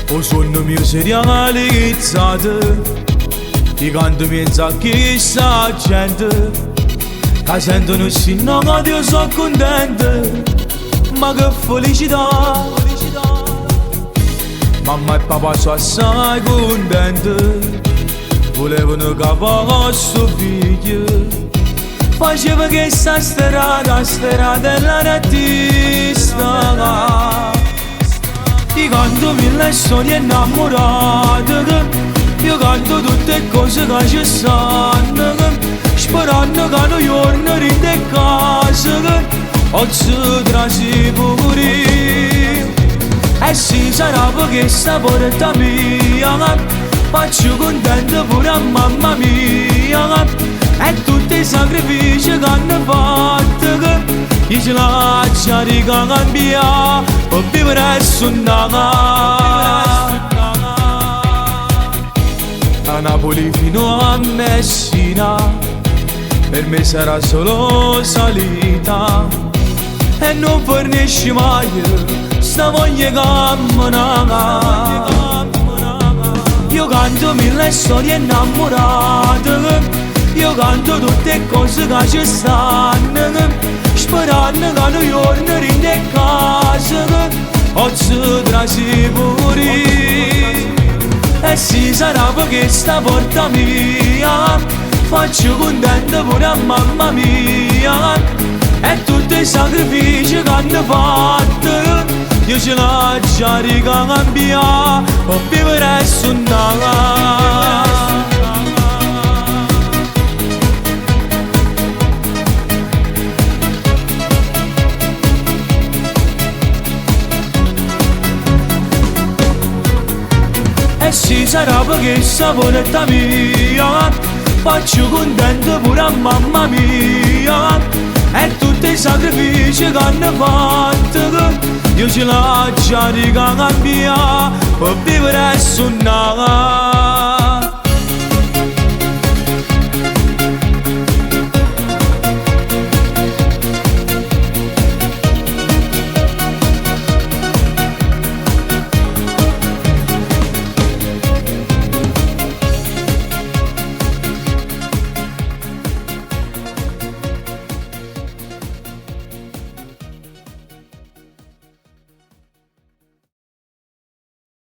O sonno mio si realizzato, di quanto pensa chissà gente, che sentono sì no che io sono contento, ma che felicità. Mamma e papà sono assai contenti, volevano che fosse figlio, faceva che sta strada è l'artista. Io canto mille storie innamorate, io canto tutte cose che ci stanno, sperando che un giorno rinde a casa, oggi trasi pure. E si sarà perché sta porta mia, faccio contento pure a mamma mia, e tutti i sacrifici che hanno fatto, io ce lascio ricambiare per vivere suonare. Da Napoli fino a Messina per me sarà solo salita, e non fornisci mai sta voglia camminare. Io canto mille storie innamorate, io canto tutte cose che ci stanno, sperando che un giorno rinde a casa, oggi trasi pure. E si sarà perché sta porta mia, faccio contento pure a mamma mia, e tutti i sacrifici che hanno fatto, io ce lascio ricambiare per vivere e suonare. E si sarà perché sta porta mia, faccio contento pure a mamma mia, e tutti i sacrifici che hanno fatto, io ce lascio ricambiare per vivere e suonare.